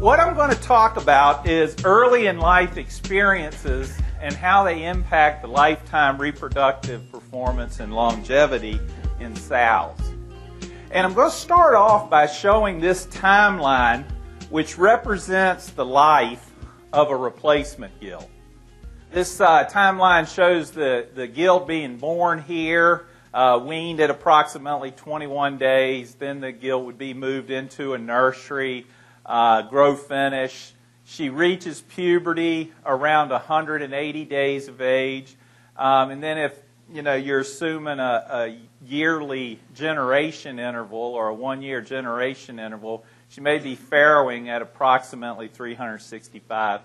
What I'm going to talk about is early in life experiences and how they impact the lifetime reproductive performance and longevity in sows. And I'm going to start off by showing this timeline which represents the life of a replacement gilt. This timeline shows the gilt being born here, weaned at approximately 21 days. Then the gilt would be moved into a nursery, grow finish. She reaches puberty around 180 days of age. And then if you're assuming a yearly generation interval or a 1-year generation interval, she may be farrowing at approximately 365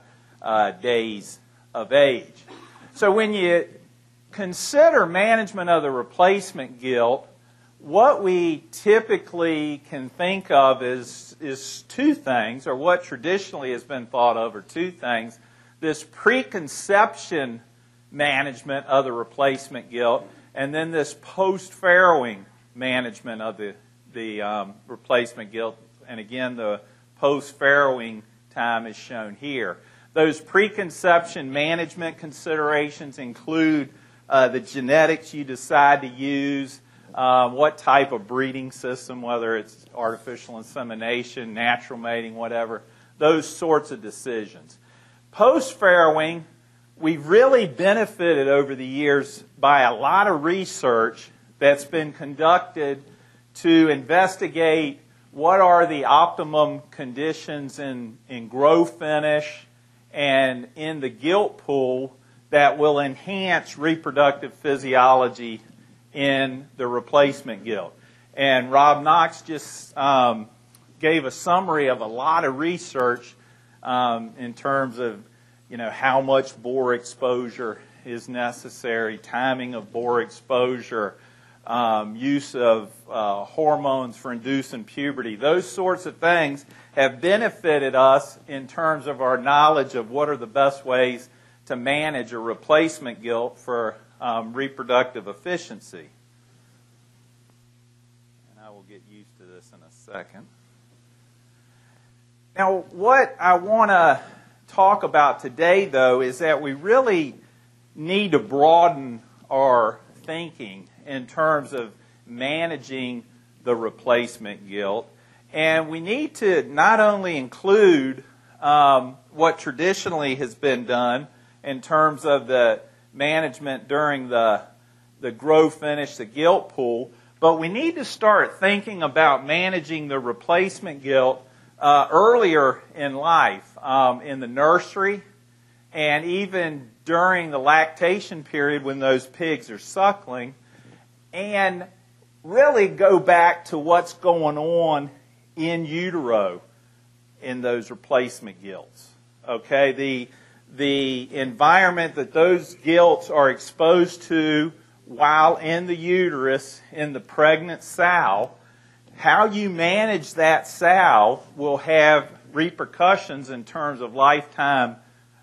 days of age. So when you consider management of the replacement gilt, what we typically can think of is two things, or what traditionally has been thought of are two things. This preconception management of the replacement gilt, and then this post-farrowing management of the replacement gilt. And again, the post-farrowing time is shown here. Those preconception management considerations include the genetics you decide to use, what type of breeding system, whether it's artificial insemination, natural mating, whatever, those sorts of decisions. Post-farrowing, we've really benefited over the years by a lot of research that's been conducted to investigate what are the optimum conditions in grow finish and in the gilt pool that will enhance reproductive physiology in the replacement gilt. And Rob Knox just gave a summary of a lot of research in terms of how much boar exposure is necessary, timing of boar exposure, use of hormones for inducing puberty. Those sorts of things have benefited us in terms of our knowledge of what are the best ways to manage a replacement gilt for reproductive efficiency. And I will get used to this in a second. Now, what I want to talk about today, though, is that we really need to broaden our thinking in terms of managing the replacement gilt. And we need to not only include what traditionally has been done in terms of the management during the grow finish, the gilt pool, but we need to start thinking about managing the replacement gilt earlier in life, in the nursery, and even during the lactation period when those pigs are suckling, and really go back to what's going on in utero in those replacement gilts. Okay, the environment that those gilts are exposed to while in the uterus in the pregnant sow, how you manage that sow will have repercussions in terms of lifetime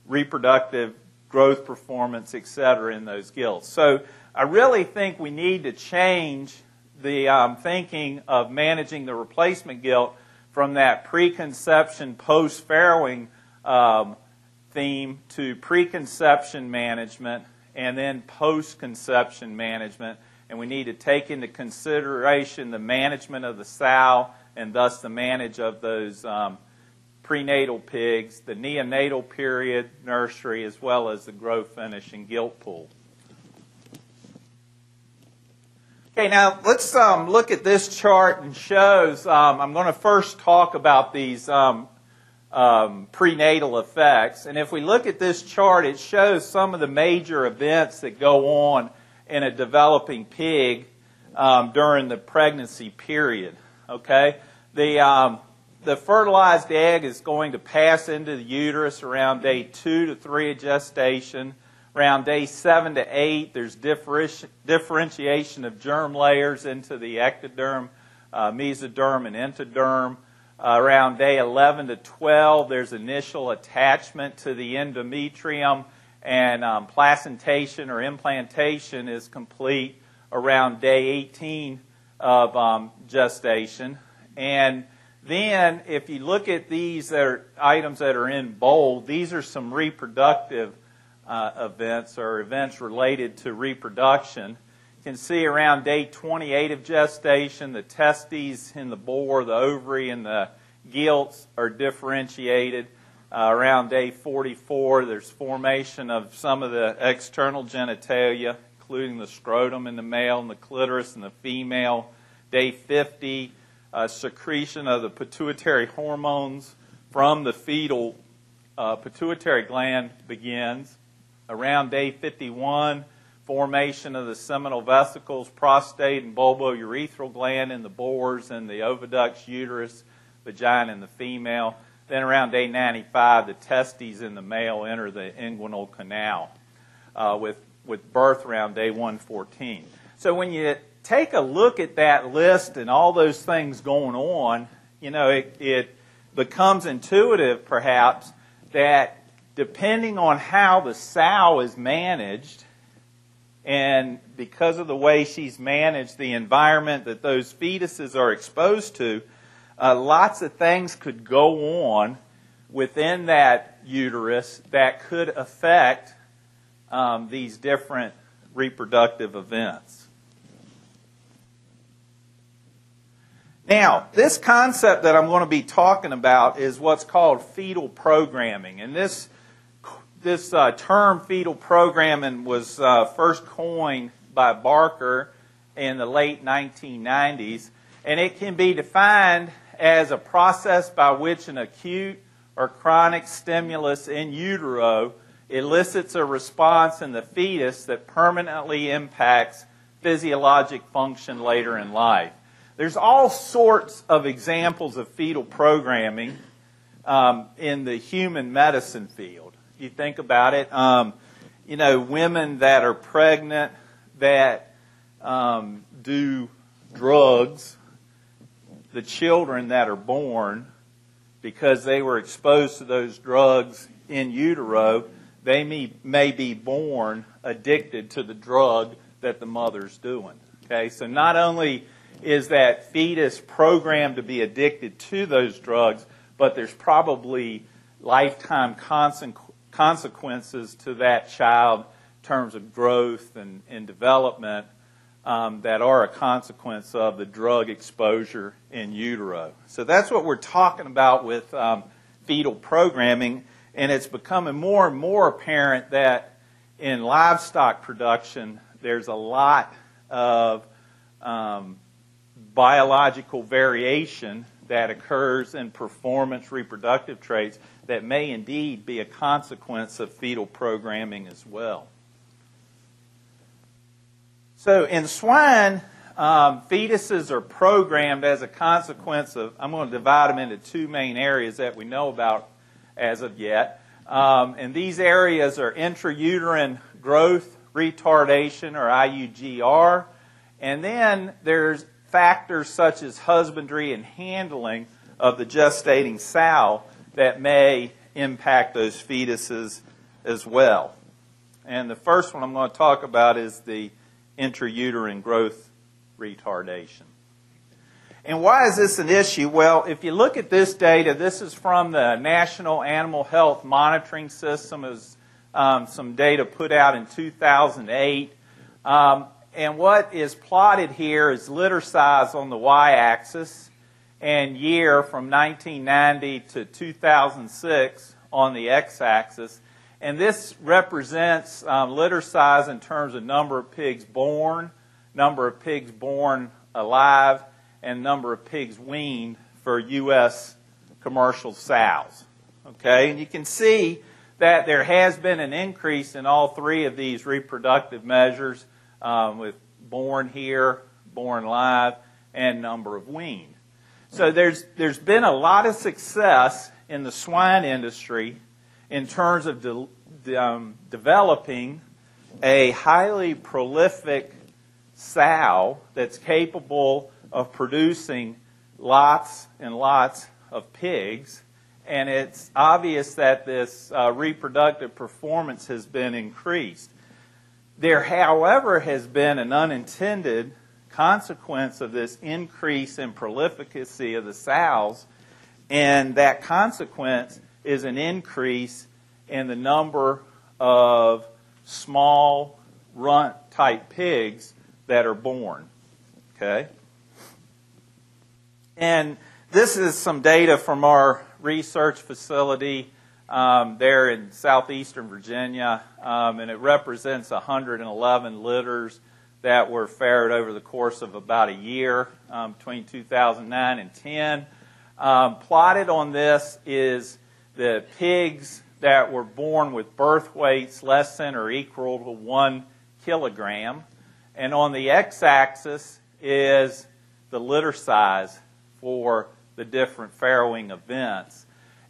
reproductive growth performance, etc., in those gilts. So I really think we need to change the thinking of managing the replacement gilt from that preconception post-farrowing theme to preconception management and then post-conception management. And we need to take into consideration the management of the sow and thus the manage of those prenatal pigs, the neonatal period, nursery, as well as the grow finish and gilt pool. Okay, now let's look at this chart and shows. I'm going to first talk about these prenatal effects. And if we look at this chart, it shows some of the major events that go on in a developing pig during the pregnancy period. Okay, the fertilized egg is going to pass into the uterus around day 2 to 3 of gestation. Around day 7 to 8, there's differentiation of germ layers into the ectoderm, mesoderm, and entoderm. Around day 11 to 12, there's initial attachment to the endometrium, and placentation or implantation is complete around day 18 of gestation. And Then, if you look at these items that are in bold, these are some reproductive events or events related to reproduction. You can see around day 28 of gestation, the testes in the boar, the ovary, and the gilts are differentiated. Around day 44, there's formation of some of the external genitalia, including the scrotum in the male and the clitoris in the female. Day 50, secretion of the pituitary hormones from the fetal pituitary gland begins. Around day 51, formation of the seminal vesicles, prostate and bulbourethral gland in the boars, and the oviducts, uterus, vagina in the female. Then around day 95, the testes in the male enter the inguinal canal with birth around day 114. So when you take a look at that list and all those things going on, you know, it becomes intuitive perhaps that depending on how the sow is managed, and because of the way she's managed, the environment that those fetuses are exposed to, lots of things could go on within that uterus that could affect these different reproductive events. Now, this concept that I'm going to be talking about is what's called fetal programming. And this term fetal programming was first coined by Barker in the late 1990s. And it can be defined as a process by which an acute or chronic stimulus in utero elicits a response in the fetus that permanently impacts physiologic function later in life. There's all sorts of examples of fetal programming in the human medicine field. You think about it, you know, women that are pregnant that do drugs, the children that are born, because they were exposed to those drugs in utero, they may be born addicted to the drug that the mother's doing. Okay, so not only is that fetus programmed to be addicted to those drugs, but there's probably lifetime consequences to that child in terms of growth and development that are a consequence of the drug exposure in utero. So that's what we're talking about with fetal programming, and it's becoming more and more apparent that in livestock production there's a lot of biological variation that occurs in performance reproductive traits that may indeed be a consequence of fetal programming as well. So in swine, fetuses are programmed as a consequence of, I'm going to divide them into two main areas that we know about as of yet. And these areas are intrauterine growth retardation, or IUGR, and then there's factors such as husbandry and handling of the gestating sow that may impact those fetuses as well. And the first one I'm going to talk about is the intrauterine growth retardation. And why is this an issue? Well, if you look at this data, this is from the National Animal Health Monitoring System. It was some data put out in 2008. And what is plotted here is litter size on the y-axis and year from 1990 to 2006 on the x-axis. And this represents litter size in terms of number of pigs born alive, and number of pigs weaned for U.S. commercial sows. Okay, and you can see that there has been an increase in all three of these reproductive measures, with born here, born live, and number of weaned. So there's been a lot of success in the swine industry in terms of developing a highly prolific sow that's capable of producing lots and lots of pigs. And it's obvious that this reproductive performance has been increased. There, however, has been an unintended consequence of this increase in prolificacy of the sows And that consequence is an increase in the number of small runt-type pigs that are born. Okay? And this is some data from our research facility there in southeastern Virginia, and it represents 111 litters that were farrowed over the course of about a year between 2009 and 10. Plotted on this is the pigs that were born with birth weights less than or equal to 1 kilogram. And on the x-axis is the litter size for the different farrowing events.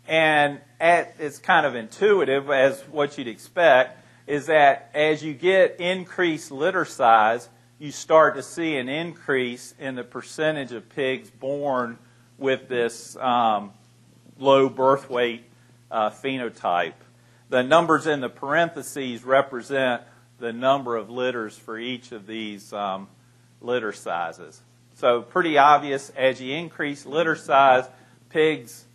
And it's kind of intuitive, as what you'd expect, is that as you get increased litter size, you start to see an increase in the percentage of pigs born with this low birth weight phenotype. The numbers in the parentheses represent the number of litters for each of these litter sizes. So pretty obvious, as you increase litter size, pigs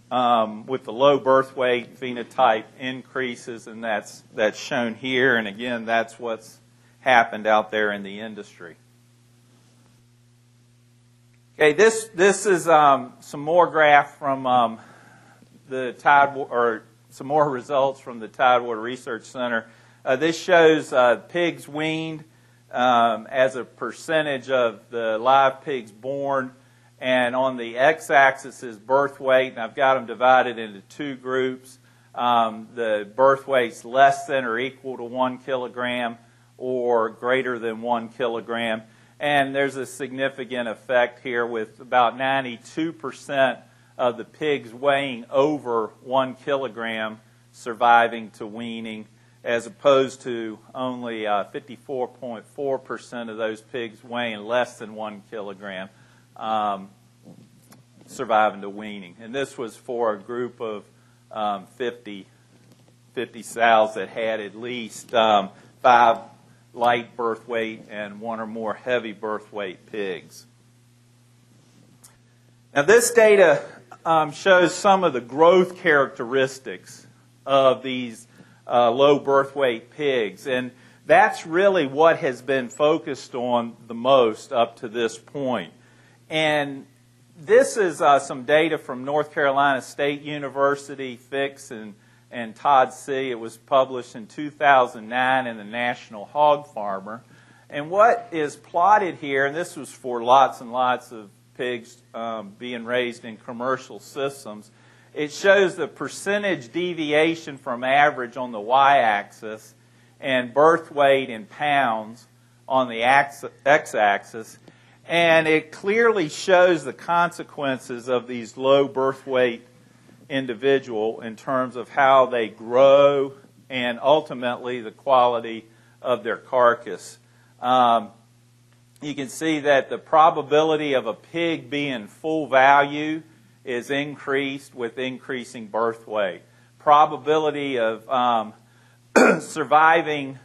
with the low birth weight phenotype increases, and that's shown here. And again, that's what's happened out there in the industry. Okay, this is some more graph from the Tidewater, or some more results from the Tidewater Research Center. This shows pigs weaned as a percentage of the live pigs born, and on the x-axis is birth weight, and I've got them divided into two groups. The birth weight's less than or equal to 1 kilogram or greater than 1 kilogram. And there's a significant effect here with about 92% of the pigs weighing over 1 kilogram surviving to weaning, as opposed to only 54.4% of those pigs weighing less than 1 kilogram surviving to weaning. And this was for a group of 50 sows that had at least 5 light birth weight and 1 or more heavy birth weight pigs. Now this data shows some of the growth characteristics of these low birth weight pigs, and that's really what has been focused on the most up to this point. And this is some data from North Carolina State University, Fix and Todd C. It was published in 2009 in the National Hog Farmer. And what is plotted here, and this was for lots and lots of pigs being raised in commercial systems, it shows the percentage deviation from average on the y-axis and birth weight in pounds on the x-axis. And it clearly shows the consequences of these low birth weight individual in terms of how they grow and ultimately the quality of their carcass. You can see that the probability of a pig being full value is increased with increasing birth weight. Probability of surviving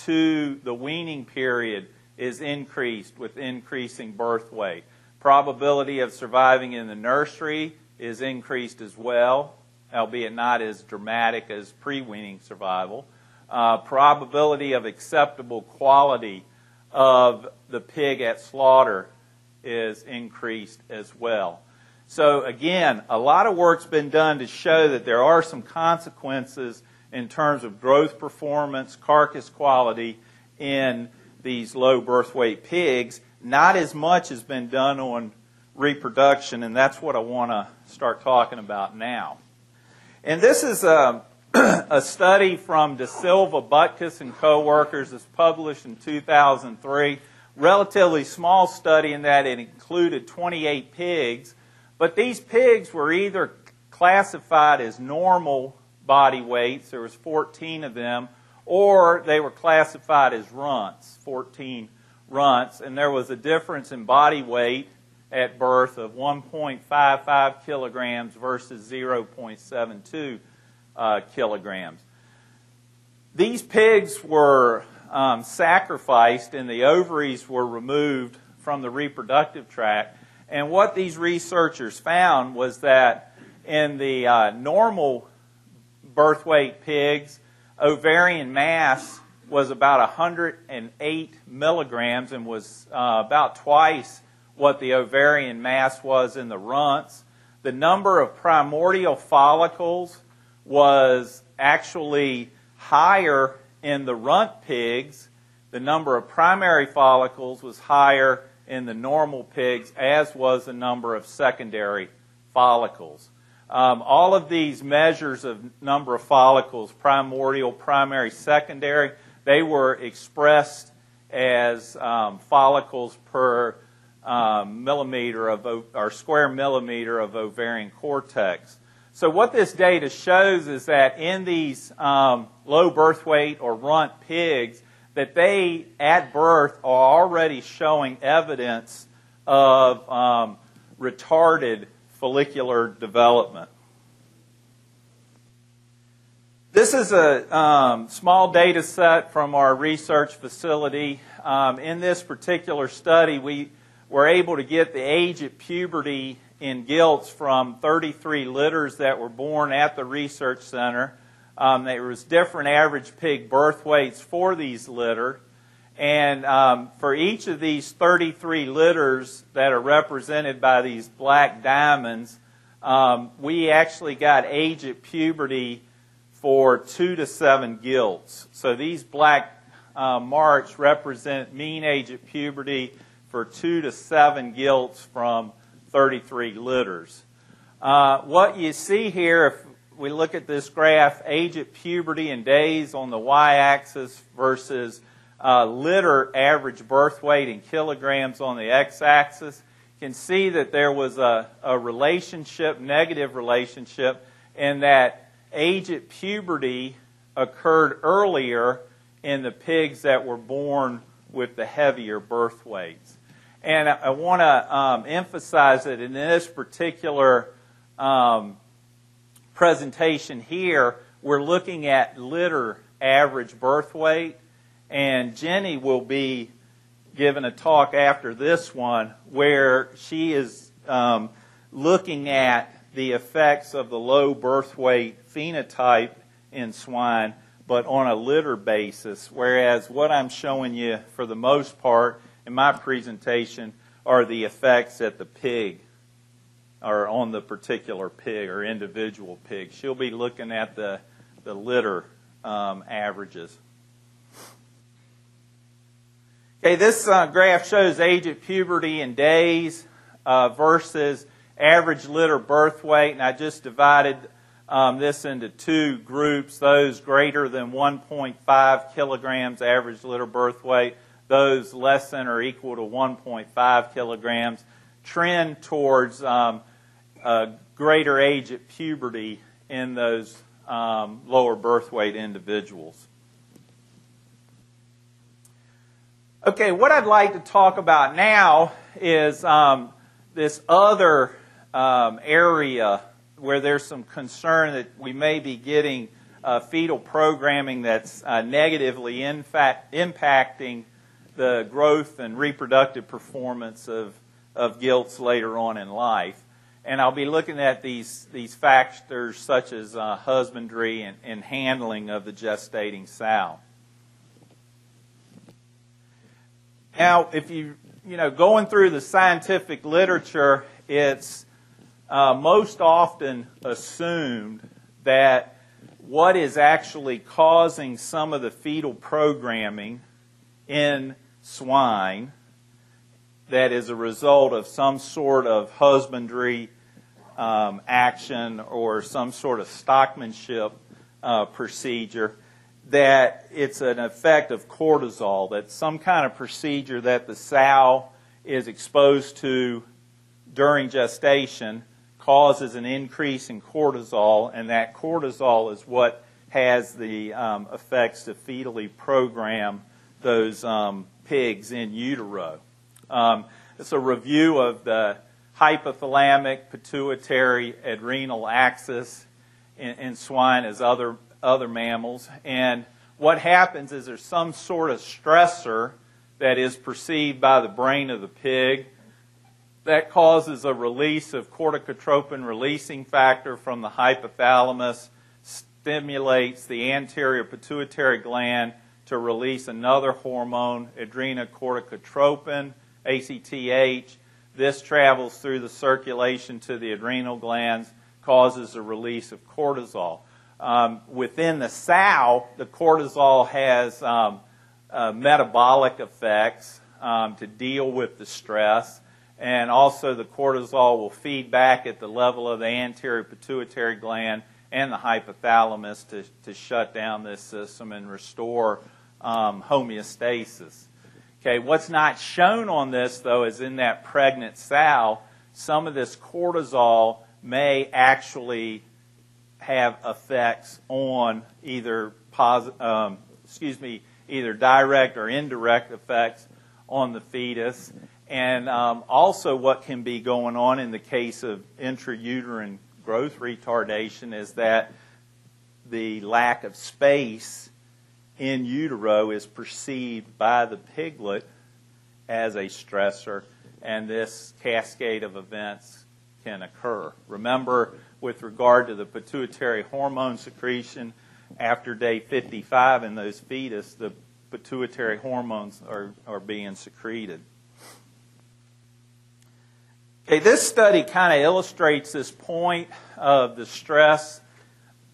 to the weaning period is increased with increasing birth weight. Probability of surviving in the nursery is increased as well, albeit not as dramatic as pre-weaning survival. Probability of acceptable quality of the pig at slaughter is increased as well. So again, a lot of work's been done to show that there are some consequences in terms of growth performance, carcass quality in these low birth weight pigs. Not as much has been done on reproduction, and that's what I want to start talking about now. And this is a study from De Silva, Butkus, and co-workers. It's published in 2003. Relatively small study in that it included 28 pigs, but these pigs were either classified as normal body weights, there was 14 of them, or they were classified as runts, 14 runts, and there was a difference in body weight at birth of 1.55 kilograms versus 0.72 kilograms. These pigs were sacrificed and the ovaries were removed from the reproductive tract, And what these researchers found was that in the normal birth weight pigs, ovarian mass was about 108 milligrams and was about twice what the ovarian mass was in the runts. The number of primordial follicles was actually higher in the runt pigs. The number of primary follicles was higher in the normal pigs, as was the number of secondary follicles. All of these measures of number of follicles, primordial, primary, secondary, they were expressed as follicles per millimeter of or square millimeter of ovarian cortex. So what this data shows is that in these low birth weight or runt pigs, that they at birth are already showing evidence of retarded follicular development. This is a small data set from our research facility. In this particular study, we were able to get the age at puberty in gilts from 33 litters that were born at the research center. There was different average pig birth weights for these litter. And for each of these 33 litters that are represented by these black diamonds, we actually got age at puberty for 2 to 7 gilts. So these black marks represent mean age at puberty for 2 to 7 gilts from 33 litters. What you see here, if we look at this graph, age at puberty in days on the y-axis versus litter average birth weight in kilograms on the x-axis, you can see that there was a relationship, negative relationship, in that age at puberty occurred earlier in the pigs that were born with the heavier birth weights. And I want to emphasize that in this particular presentation here, we're looking at litter average birth weight, and Jenny will be giving a talk after this one where she is looking at the effects of the low birth weight phenotype in swine, but on a litter basis, whereas what I'm showing you for the most part in my presentation are the effects at the pig, or on the particular pig or individual pig. She'll be looking at the litter averages. Okay, this graph shows age at puberty in days versus average litter birth weight, and I just divided this into two groups, those greater than 1.5 kilograms average litter birth weight, those less than or equal to 1.5 kilograms, trend towards greater age at puberty in those lower birth weight individuals. Okay, what I'd like to talk about now is this other area where there's some concern that we may be getting fetal programming that's negatively impacting the growth and reproductive performance of gilts later on in life. And I'll be looking at these factors such as husbandry and handling of the gestating sow. Now, if you going through the scientific literature, it's most often assumed that what is actually causing some of the fetal programming in swine that is a result of some sort of husbandry action or some sort of stockmanship procedure, that it's an effect of cortisol, that some kind of procedure that the sow is exposed to during gestation causes an increase in cortisol, and that cortisol is what has the effects to fetally program those pigs in utero. It's a review of the hypothalamic, pituitary, adrenal axis in swine as other mammals. And what happens is there's some sort of stressor that is perceived by the brain of the pig that causes a release of corticotropin releasing factor from the hypothalamus, stimulates the anterior pituitary gland to release another hormone, adrenocorticotropin, ACTH. This travels through the circulation to the adrenal glands, causes a release of cortisol. Within the sow, the cortisol has metabolic effects to deal with the stress, and also the cortisol will feed back at the level of the anterior pituitary gland and the hypothalamus to shut down this system and restore homeostasis. Okay, what's not shown on this, though, is in that pregnant sow, some of this cortisol may actually have effects on either either direct or indirect effects on the fetus, and also what can be going on in the case of intrauterine growth retardation is that the lack of space in utero is perceived by the piglet as a stressor, and this cascade of events can occur. Remember, with regard to the pituitary hormone secretion, after day 55 in those fetus, the pituitary hormones are being secreted. Okay, this study kind of illustrates this point of the stress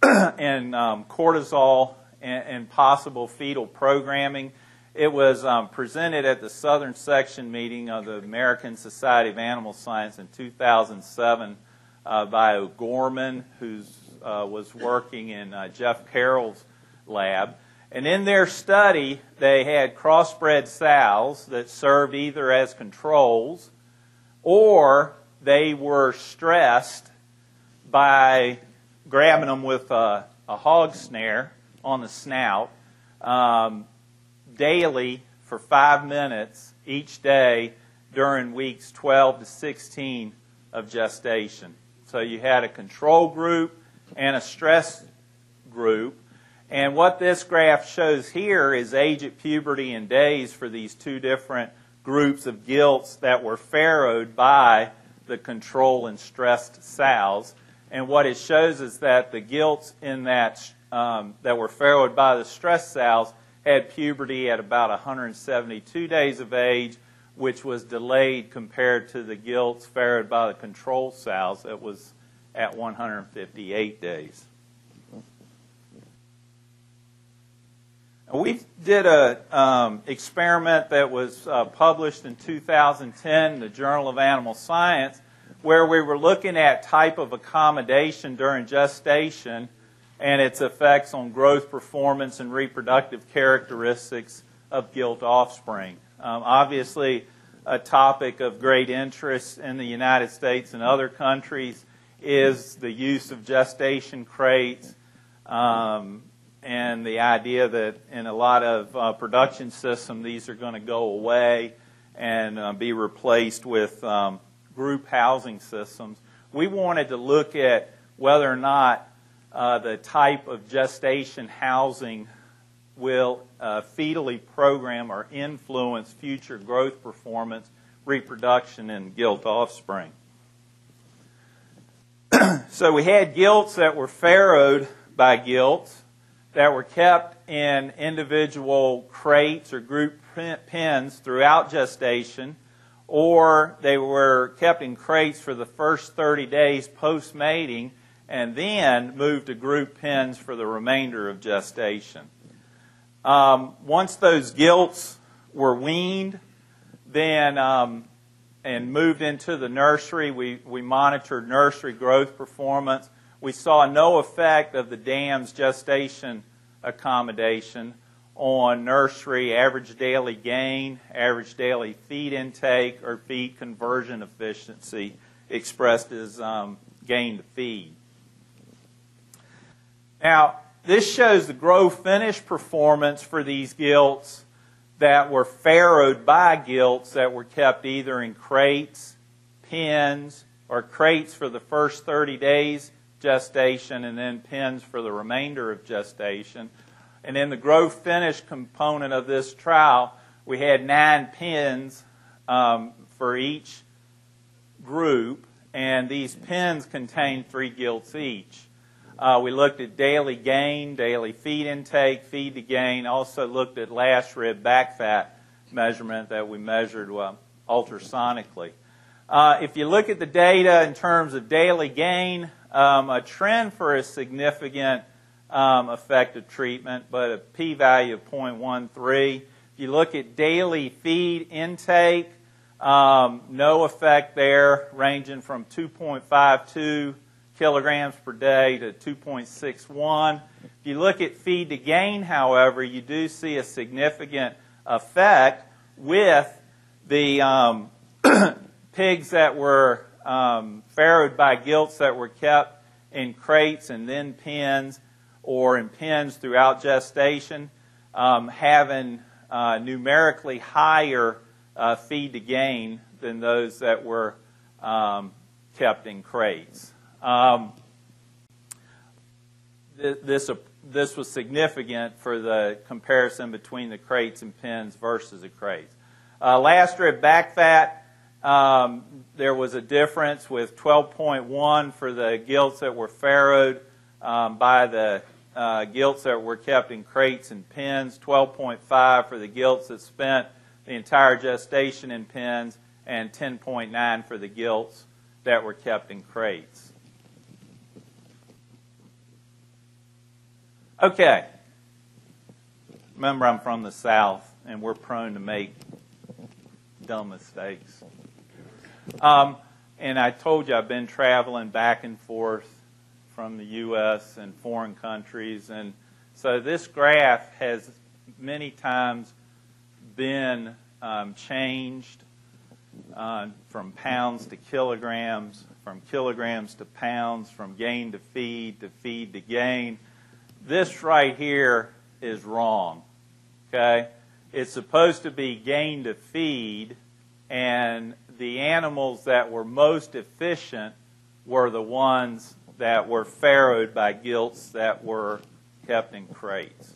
and cortisol and possible fetal programming. It was presented at the Southern Section meeting of the American Society of Animal Science in 2007 by O'Gorman, who was working in Jeff Carroll's lab. And in their study, they had crossbred sows that served either as controls or they were stressed by grabbing them with a hog snare on the snout daily for 5 minutes each day during weeks 12 to 16 of gestation. So you had a control group and a stress group. And what this graph shows here is age at puberty and days for these two different groups of gilts that were farrowed by the control and stressed sows. And what it shows is that the gilts in that were farrowed by the stressed sows had puberty at about 172 days of age, which was delayed compared to the gilts farrowed by the control sows that was at 158 days. We did an experiment that was published in 2010 in the Journal of Animal Science, where we were looking at type of accommodation during gestation and its effects on growth, performance, and reproductive characteristics of gilt offspring. Obviously, a topic of great interest in the United States and other countries is the use of gestation crates, and the idea that in a lot of production systems these are going to go away and be replaced with group housing systems. We wanted to look at whether or not the type of gestation housing will fetally program or influence future growth performance, reproduction, and gilt offspring. So we had gilts that were farrowed by gilts that were kept in individual crates or group pens throughout gestation, or they were kept in crates for the first 30 days post-mating and then moved to group pens for the remainder of gestation. Once those gilts were weaned, then and moved into the nursery, we monitored nursery growth performance. We saw no effect of the dam's gestation accommodation on nursery average daily gain, average daily feed intake, or feed conversion efficiency expressed as gain to feed. Now, this shows the grow-finish performance for these gilts that were farrowed by gilts that were kept either in crates, pens, or crates for the first 30 days gestation and then pens for the remainder of gestation. And in the grow-finish component of this trial, we had 9 pens for each group, and these pens contain 3 gilts each. We looked at daily gain, daily feed intake, feed to gain. Also looked at last rib back fat measurement that we measured ultrasonically. If you look at the data in terms of daily gain, a trend for a significant effective treatment, but a p-value of 0.13. If you look at daily feed intake, no effect there, ranging from 2.52 kilograms per day to 2.61. If you look at feed to gain, however, you do see a significant effect with the pigs that were farrowed by gilts that were kept in crates and then pens, or in pens throughout gestation, having numerically higher feed to gain than those that were kept in crates. This was significant for the comparison between the crates and pens versus the crates. Last rib back fat, there was a difference with 12.1 for the gilts that were farrowed by the gilts that were kept in crates and pens, 12.5 for the gilts that spent the entire gestation in pens, and 10.9 for the gilts that were kept in crates. Okay. Remember, I'm from the South, and we're prone to make dumb mistakes. And I told you I've been traveling back and forth from the U.S. and foreign countries, and so this graph has many times been changed from pounds to kilograms, from kilograms to pounds, from gain to feed to gain. This right here is wrong, okay? It's supposed to be gain to feed, and the animals that were most efficient were the ones that were farrowed by gilts that were kept in crates.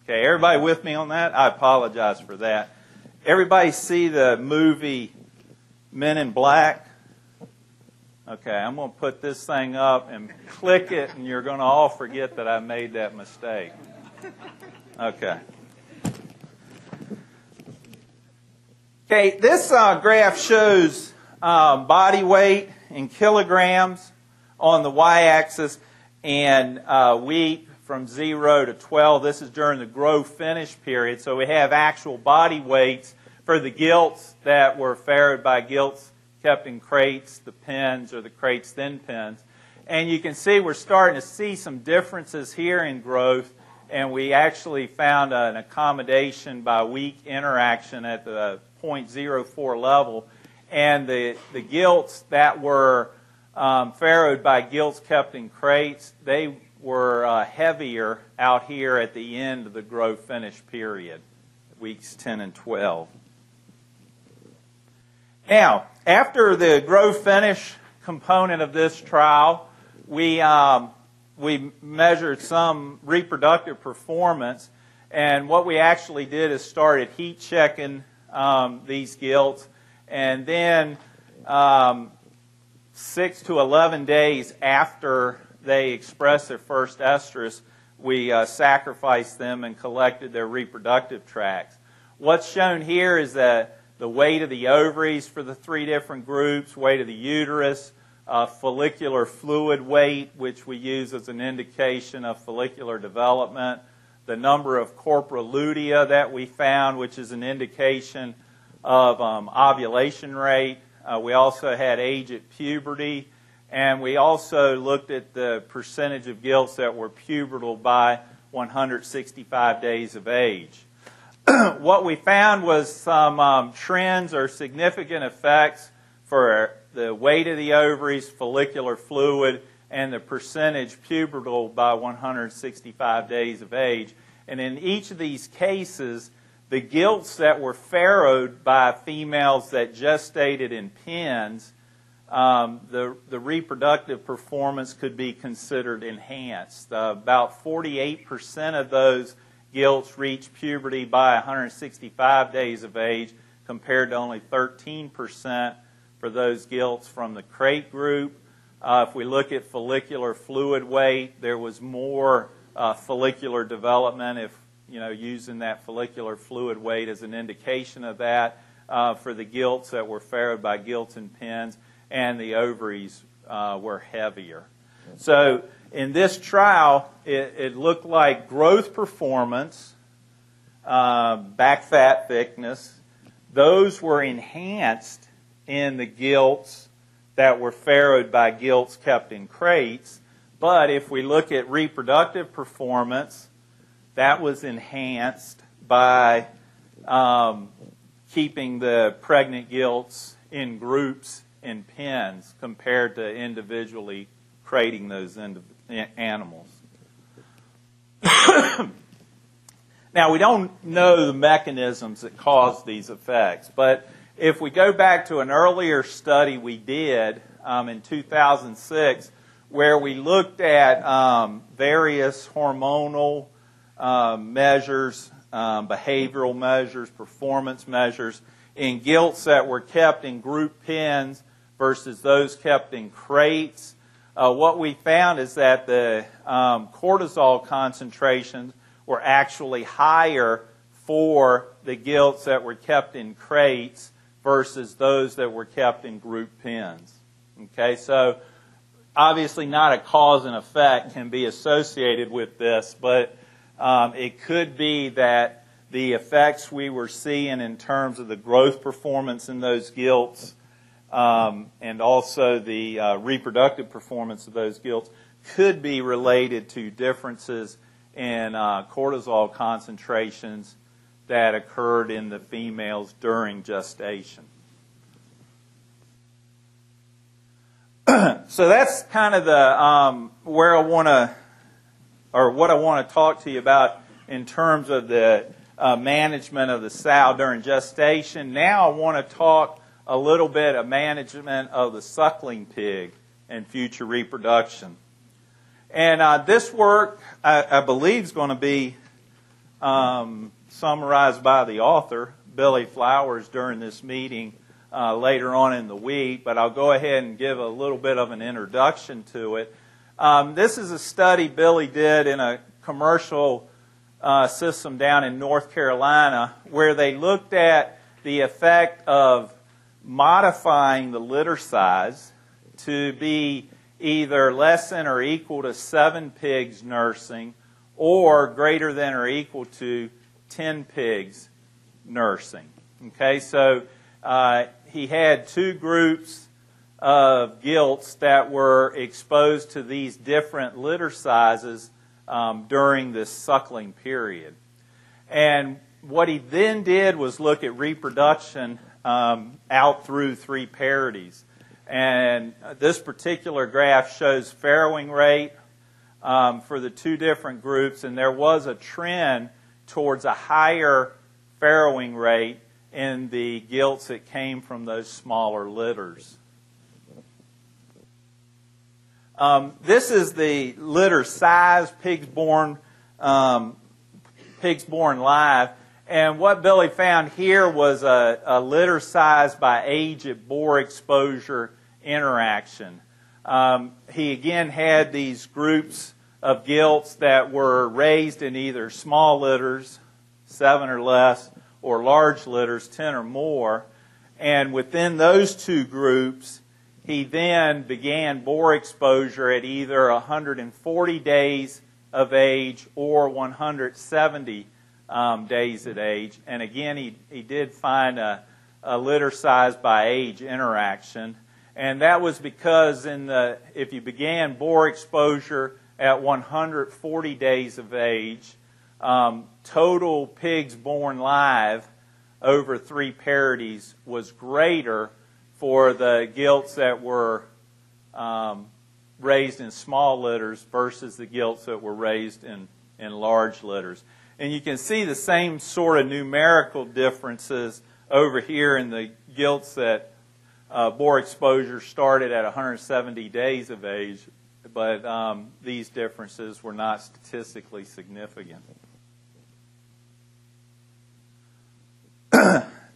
Okay, everybody with me on that? I apologize for that. Everybody see the movie Men in Black? Okay, I'm going to put this thing up and click it, and you're going to all forget that I made that mistake. Okay. Okay, this graph shows body weight in kilograms on the y-axis and wheat from 0 to 12. This is during the grow-finish period. So we have actual body weights for the gilts that were farrowed by gilts kept in crates, the pens, or the crates then pens. And you can see we're starting to see some differences here in growth, and we actually found an accommodation by weak interaction at the 0.04 level. And the gilts that were farrowed by gilts kept in crates, they were heavier out here at the end of the grow-finish period, weeks 10 and 12. Now, after the grow-finish component of this trial, we measured some reproductive performance, and what we actually did is started heat checking these gilts, and then 6 to 11 days after they expressed their first estrus, we sacrificed them and collected their reproductive tracts. What's shown here is the weight of the ovaries for the 3 different groups, weight of the uterus, follicular fluid weight, which we use as an indication of follicular development, the number of corpora lutea that we found, which is an indication of ovulation rate. We also had age at puberty, and we also looked at the percentage of gilts that were pubertal by 165 days of age. What we found was some trends or significant effects for the weight of the ovaries, follicular fluid, and the percentage pubertal by 165 days of age. And in each of these cases, the gilts that were farrowed by females that gestated in pens, the reproductive performance could be considered enhanced. About 48% of those gilts reached puberty by 165 days of age, compared to only 13% for those gilts from the crate group. If we look at follicular fluid weight, there was more follicular development, if using that follicular fluid weight as an indication of that, for the gilts that were farrowed by gilts and pins, and the ovaries were heavier. So in this trial, it looked like growth performance, back fat thickness, those were enhanced in the gilts that were farrowed by gilts kept in crates. But if we look at reproductive performance, that was enhanced by keeping the pregnant gilts in groups in pens compared to individually crating those animals. Now, we don't know the mechanisms that cause these effects, but if we go back to an earlier study we did in 2006, where we looked at various hormonal measures, behavioral measures, performance measures in gilts that were kept in group pens versus those kept in crates, what we found is that the cortisol concentrations were actually higher for the gilts that were kept in crates versus those that were kept in group pens. Okay, so obviously not a cause and effect can be associated with this, but it could be that the effects we were seeing in terms of the growth performance in those gilts and also the reproductive performance of those gilts could be related to differences in cortisol concentrations that occurred in the females during gestation. So that's kind of the where I want to, or what I want to talk to you about in terms of the management of the sow during gestation. Now I want to talk a little bit of management of the suckling pig and future reproduction. And this work, I believe, is going to be summarized by the author, Billy Flowers, during this meeting later on in the week, but I'll go ahead and give a little bit of an introduction to it. This is a study Billy did in a commercial system down in North Carolina where they looked at the effect of modifying the litter size to be either less than or equal to 7 pigs nursing or greater than or equal to 10 pigs nursing. Okay, so he had 2 groups of gilts that were exposed to these different litter sizes during this suckling period. And what he then did was look at reproduction out through 3 parities. And this particular graph shows farrowing rate for the 2 different groups, and there was a trend towards a higher farrowing rate in the gilts that came from those smaller litters. This is the litter size, pigs born live. And what Billy found here was a litter size by age at boar exposure interaction. He again had these groups of gilts that were raised in either small litters, 7 or less, or large litters, 10 or more. And within those 2 groups, he then began boar exposure at either 140 days of age or 170 days of age. And again, he did find a litter size by age interaction. And that was because if you began boar exposure at 140 days of age, total pigs born live over 3 parities was greater for the gilts that were raised in small litters versus the gilts that were raised in large litters. And you can see the same sort of numerical differences over here in the gilts that boar exposure started at 170 days of age, but these differences were not statistically significant.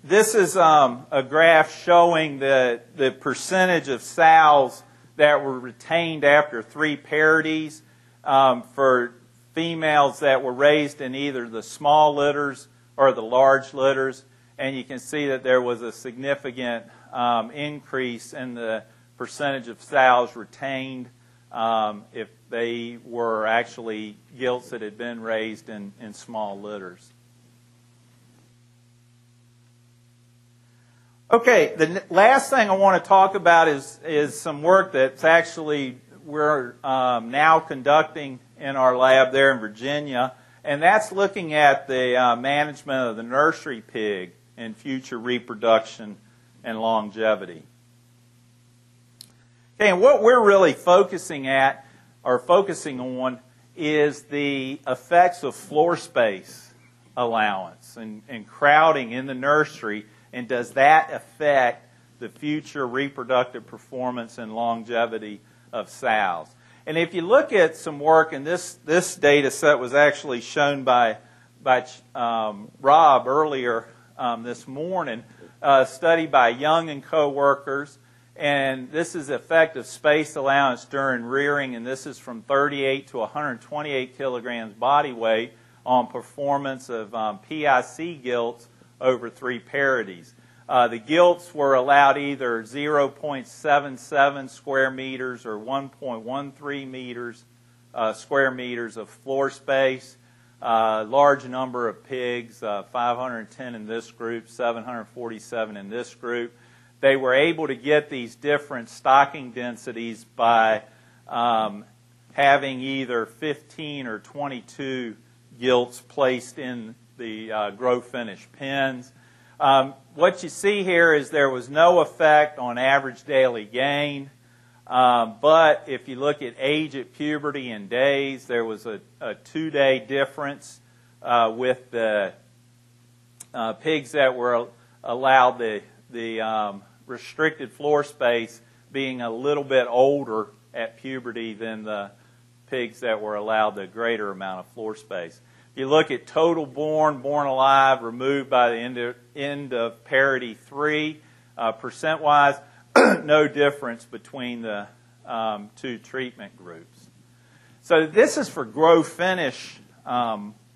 this is a graph showing the percentage of sows that were retained after 3 parities for females that were raised in either the small litters or the large litters. And you can see that there was a significant increase in the percentage of sows retained if they were actually gilts that had been raised in small litters. Okay, the last thing I want to talk about is some work that's actually we're now conducting in our lab there in Virginia, and that's looking at the management of the nursery pig in future reproduction and longevity. Okay, and what we're really focusing on is the effects of floor space allowance and crowding in the nursery, and does that affect the future reproductive performance and longevity of sows. And if you look at some work, and this data set was actually shown by Rob earlier this morning, a study by Young and co-workers, and this is effective space allowance during rearing, and this is from 38 to 128 kilograms body weight on performance of PIC gilts over 3 parities. The gilts were allowed either 0.77 square meters or 1.13 meters, square meters of floor space. Large number of pigs, 510 in this group, 747 in this group. They were able to get these different stocking densities by having either 15 or 22 gilts placed in the grow finish pens. What you see here is there was no effect on average daily gain, but if you look at age at puberty and days, there was a 2-day difference with the pigs that were allowed the restricted floor space being a little bit older at puberty than the pigs that were allowed the greater amount of floor space. If you look at total born alive, removed by the end of parity 3, percent-wise, no difference between the 2 treatment groups. So this is for grow finish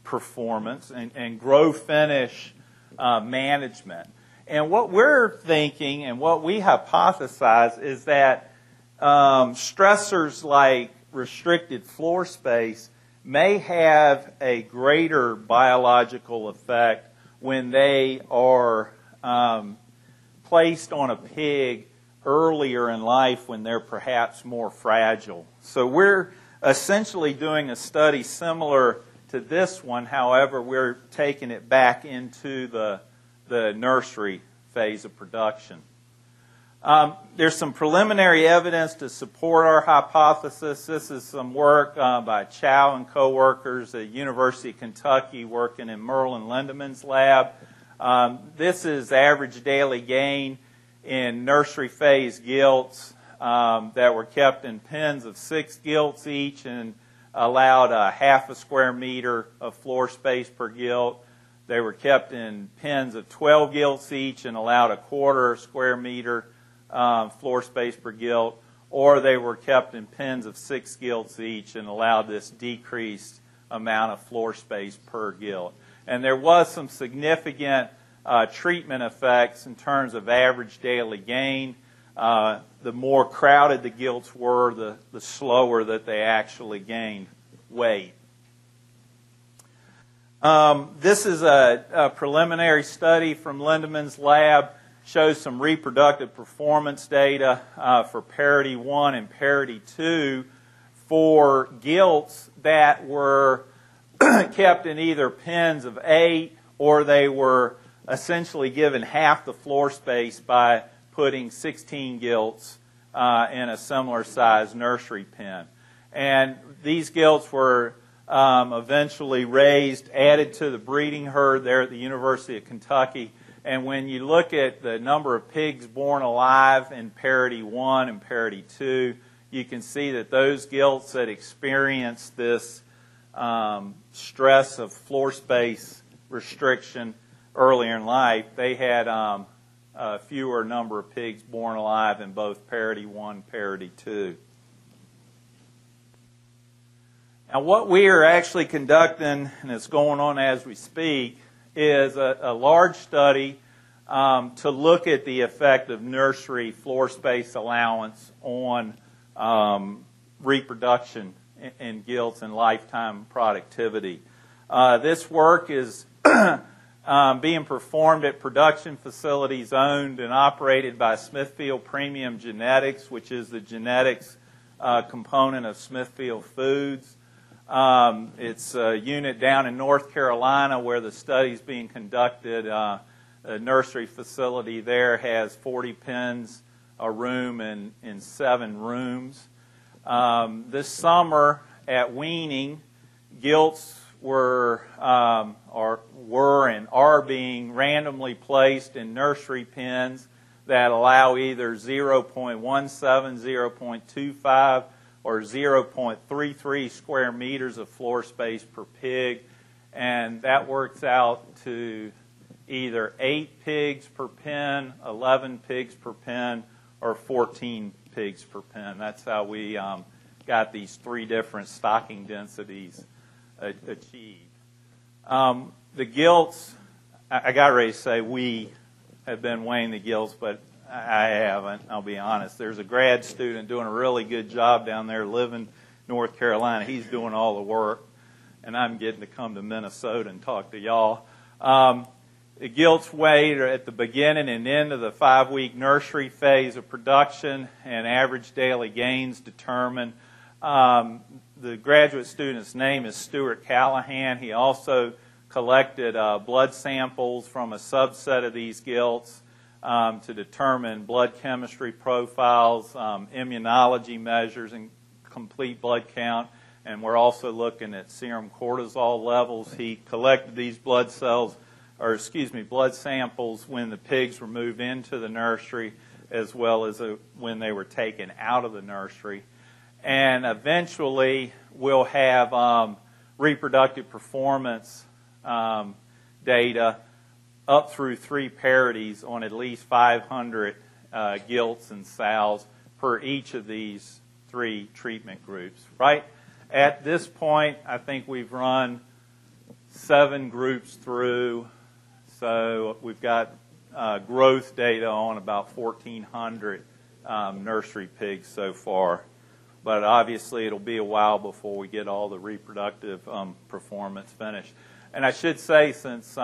performance and grow finish management. And what we're thinking and what we hypothesize is that stressors like restricted floor space may have a greater biological effect when they are placed on a pig earlier in life when they're perhaps more fragile. So we're essentially doing a study similar to this one. However, we're taking it back into the nursery phase of production. There's some preliminary evidence to support our hypothesis. This is some work by Chow and co-workers at University of Kentucky working in Merlin Lindeman's lab. This is average daily gain in nursery phase gilts that were kept in pens of 6 gilts each and allowed a half a square meter of floor space per gilt. They were kept in pens of 12 gilts each and allowed a quarter square meter floor space per gilt, or they were kept in pens of 6 gilts each and allowed this decreased amount of floor space per gilt. And there was some significant treatment effects in terms of average daily gain. The more crowded the gilts were, the slower that they actually gained weight. This is a preliminary study from Lindeman's lab. Shows some reproductive performance data for parity 1 and parity 2 for gilts that were kept in either pens of 8 or they were essentially given half the floor space by putting 16 gilts in a similar size nursery pen. And these gilts were eventually raised, added to the breeding herd there at the University of Kentucky. And when you look at the number of pigs born alive in parity 1 and parity 2, you can see that those gilts that experience this stress of floor space restriction earlier in life, they had a fewer number of pigs born alive in both parity 1, parity 2. Now, what we are actually conducting, and it's going on as we speak, is a large study to look at the effect of nursery floor space allowance on reproduction in gilts and lifetime productivity. This work is being performed at production facilities owned and operated by Smithfield Premium Genetics, which is the genetics component of Smithfield Foods. It's a unit down in North Carolina where the study is being conducted. The nursery facility there has 40 pens, a room, and 7 rooms. This summer at weaning, gilts were and are being randomly placed in nursery pens that allow either 0.17, 0.25, or 0.33 square meters of floor space per pig, and that works out to either 8 pigs per pen, 11 pigs per pen, or 14 pigs per pen. That's how we got these 3 different stocking densities achieved. The gilts, I got ready to say we have been weighing the gilts, but I haven't, I'll be honest. There's a grad student doing a really good job down there living in North Carolina. He's doing all the work, and I'm getting to come to Minnesota and talk to y'all. The gilts weighed at the beginning and end of the 5-week nursery phase of production, and average daily gains determined. The graduate student's name is Stuart Callahan. He also collected blood samples from a subset of these gilts to determine blood chemistry profiles, immunology measures, and complete blood count. And we're also looking at serum cortisol levels. He collected these blood samples when the pigs were moved into the nursery, as well as when they were taken out of the nursery. And eventually, we'll have reproductive performance data up through 3 parities on at least 500 gilts and sows per each of these 3 treatment groups. Right at this point, I think we've run 7 groups through, so we've got growth data on about 1,400 nursery pigs so far. But obviously, it'll be a while before we get all the reproductive performance finished. And I should say, since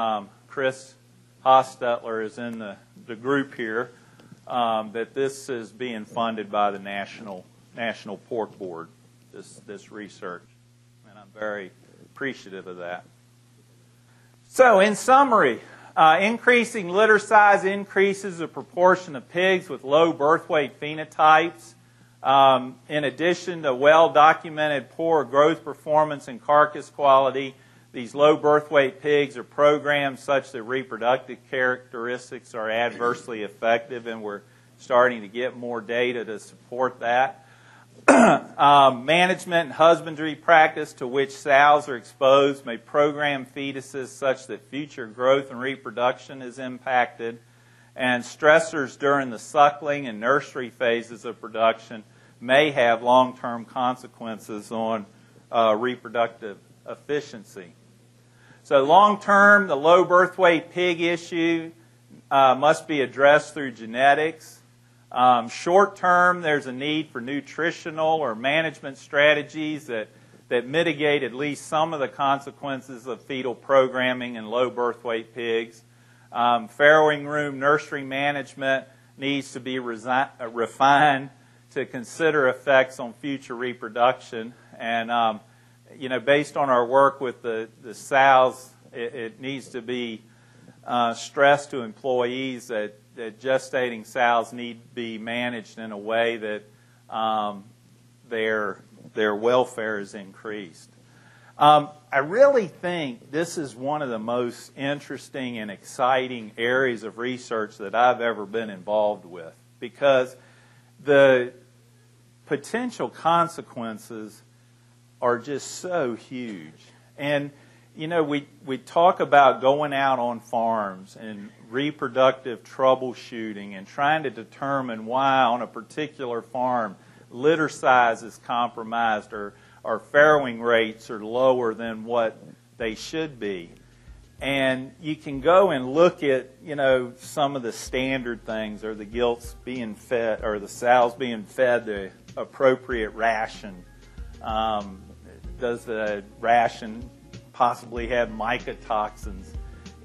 Chris Hostetler is in the group here, that this is being funded by the National Pork Board, this research. And I'm very appreciative of that. So, in summary, increasing litter size increases the proportion of pigs with low birth weight phenotypes. In addition to well-documented poor growth performance and carcass quality, these low birth weight pigs are programmed such that reproductive characteristics are adversely affected, and we're starting to get more data to support that. Management and husbandry practice to which sows are exposed may program fetuses such that future growth and reproduction is impacted. And stressors during the suckling and nursery phases of production may have long-term consequences on reproductive efficiency. So long-term, the low birth weight pig issue must be addressed through genetics. Short-term, there's a need for nutritional or management strategies that mitigate at least some of the consequences of fetal programming in low birth weight pigs. Farrowing room nursery management needs to be refined to consider effects on future reproduction. And, based on our work with the sows, it needs to be stressed to employees that gestating sows need to be managed in a way that their welfare is increased. I really think this is one of the most interesting and exciting areas of research that I've ever been involved with, because the potential consequences are just so huge. And you know, we talk about going out on farms and reproductive troubleshooting and trying to determine why on a particular farm litter size is compromised or farrowing rates are lower than what they should be. And you can go and look at, you know, some of the standard things, or the gilts being fed, or the sows being fed the appropriate ration. Does the ration possibly have mycotoxins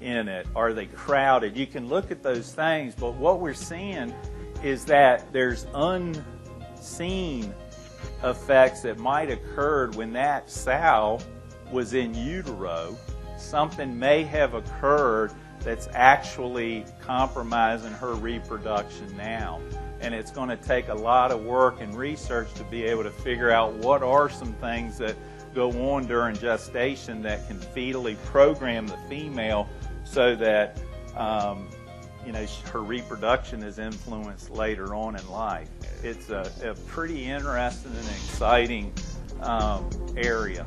in it? Are they crowded? You can look at those things, but what we're seeing is that there's unseen effects that might have occurred when that sow was in utero. Something may have occurred that's actually compromising her reproduction now. And it's going to take a lot of work and research to be able to figure out what are some things that go on during gestation that can fetally program the female so that you know, her reproduction is influenced later on in life. It's a pretty interesting and exciting area.